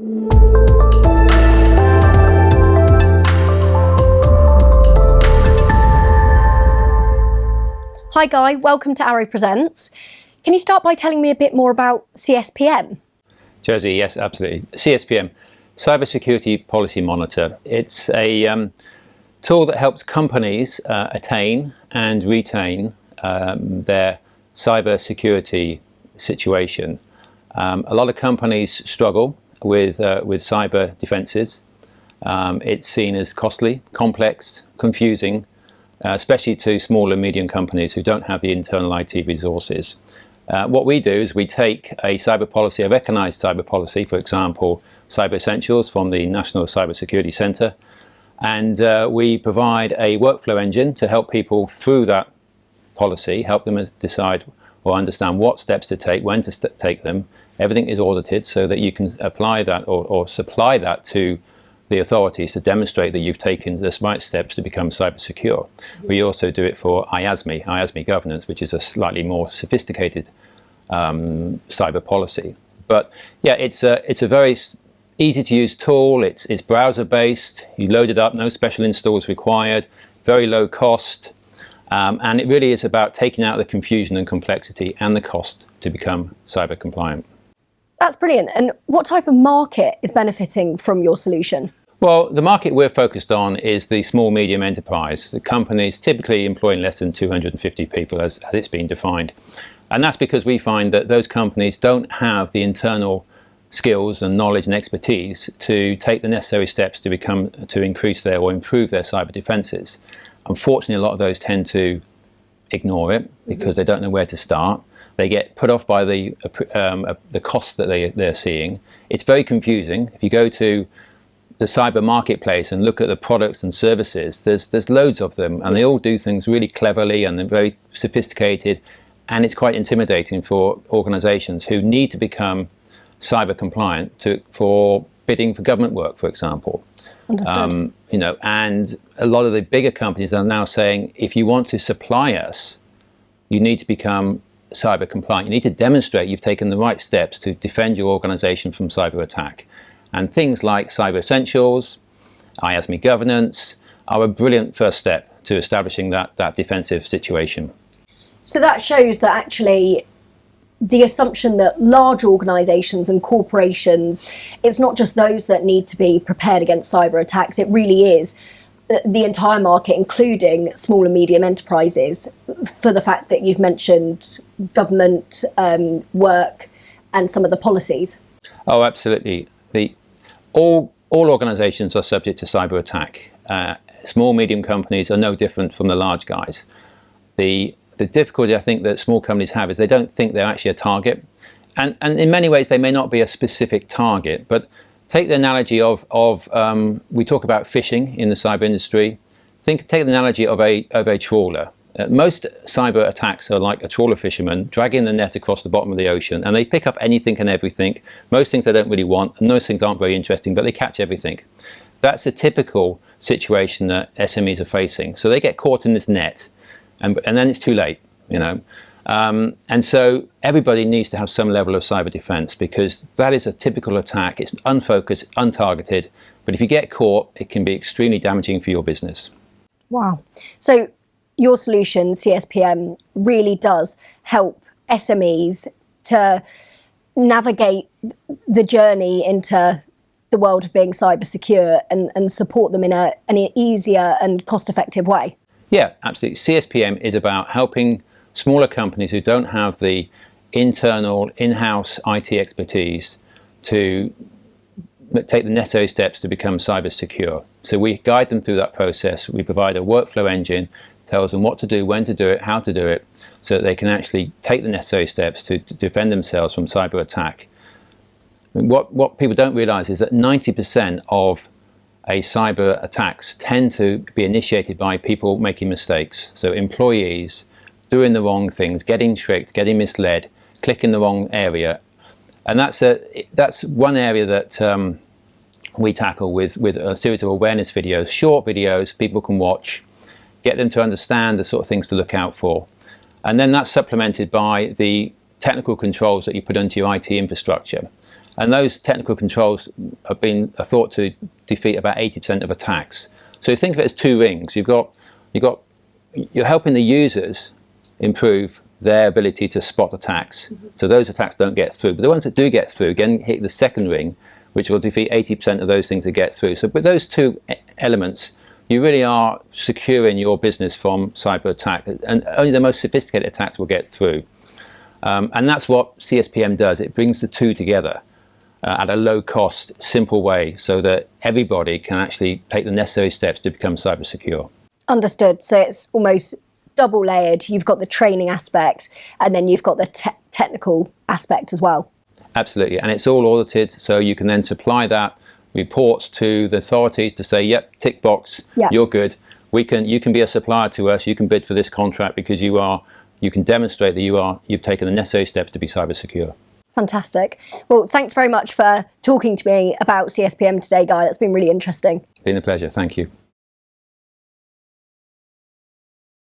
Hi Guy, welcome to Arrow Presents. Can you start by telling me a bit more about CSPM? Josie, yes, absolutely. CSPM, Cybersecurity Policy Monitor. It's a tool that helps companies attain and retain their cybersecurity situation. A lot of companies struggle with cyber defenses. It's seen as costly, complex, confusing, especially to small and medium companies who don't have the internal IT resources. What we do is we take a cyber policy, a recognized cyber policy, for example, Cyber Essentials from the National Cybersecurity Center, and we provide a workflow engine to help people through that policy, help them decide or understand what steps to take, when to take them. Everything is audited so that you can apply that or supply that to the authorities to demonstrate that you've taken the right steps to become cyber secure. We also do it for IASME governance, which is a slightly more sophisticated cyber policy. But yeah, it's a very easy to use tool. It's browser based. You load it up, no special installs required, very low cost. And it really is about taking out the confusion and complexity and the cost to become cyber compliant. That's brilliant. And what type of market is benefiting from your solution? Well, the market we're focused on is the small medium enterprise, the companies typically employing less than 250 people as it's been defined. And that's because we find that those companies don't have the internal skills and knowledge and expertise to take the necessary steps to increase their or improve their cyber defenses. Unfortunately, a lot of those tend to ignore it because they don't know where to start. They get put off by the costs that they're seeing. It's very confusing. If you go to the cyber marketplace and look at the products and services, there's loads of them, and they all do things really cleverly and they're very sophisticated, and it's quite intimidating for organizations who need to become cyber compliant for bidding for government work, for example. Understood. And a lot of the bigger companies are now saying, if you want to supply us, you need to become cyber compliant. You need to demonstrate you've taken the right steps to defend your organization from cyber attack. And things like Cyber Essentials, IASME governance are a brilliant first step to establishing that defensive situation. So that shows that actually the assumption that large organisations and corporations, it's not just those that need to be prepared against cyber attacks, it really is the entire market, including small and medium enterprises, for the fact that you've mentioned government work and some of the policies. Oh, absolutely. All organizations are subject to cyber attack. Small, medium companies are no different from the large guys. The difficulty I think that small companies have is they don't think they're actually a target. And in many ways, they may not be a specific target, but take the analogy of we talk about phishing in the cyber industry. Take the analogy of a trawler. Most cyber attacks are like a trawler fisherman dragging the net across the bottom of the ocean, and they pick up anything and everything. Most things they don't really want, and those things aren't very interesting, but they catch everything. That's a typical situation that SMEs are facing. So they get caught in this net, and then it's too late, And so everybody needs to have some level of cyber defense, because that is a typical attack. It's unfocused, untargeted, but if you get caught, it can be extremely damaging for your business. Wow. So your solution, CSPM, really does help SMEs to navigate the journey into the world of being cyber secure and support them in an easier and cost-effective way. Yeah, absolutely. CSPM is about helping smaller companies who don't have the internal in-house IT expertise to take the necessary steps to become cyber secure. So we guide them through that process. We provide a workflow engine, tells them what to do, when to do it, how to do it, so that they can actually take the necessary steps to defend themselves from cyber attack. What people don't realize is that 90% of cyber attacks tend to be initiated by people making mistakes. So employees doing the wrong things, getting tricked, getting misled, clicking the wrong area. And that's one area that we tackle with a series of awareness videos, short videos people can watch, get them to understand the sort of things to look out for. And then that's supplemented by the technical controls that you put into your IT infrastructure. And those technical controls have been thought to defeat about 80% of attacks. So you think of it as two rings. You're helping the users improve their ability to spot attacks. So those attacks don't get through. But the ones that do get through, again, hit the second ring, which will defeat 80% of those things that get through. So with those two elements, you really are securing your business from cyber attack, and only the most sophisticated attacks will get through. And that's what CSPM does. It brings the two together at a low cost, simple way, so that everybody can actually take the necessary steps to become cyber secure. Understood. So it's almost double layered. You've got the training aspect, and then you've got the technical aspect as well. Absolutely, and it's all audited, so you can then supply that reports to the authorities to say, yep, tick box, Yep. You're good. You can be a supplier to us. You can bid for this contract because you can demonstrate that you've taken the necessary steps to be cyber secure. Fantastic. Well, thanks very much for talking to me about CSPM today, Guy. That's been really interesting. Been a pleasure. Thank you.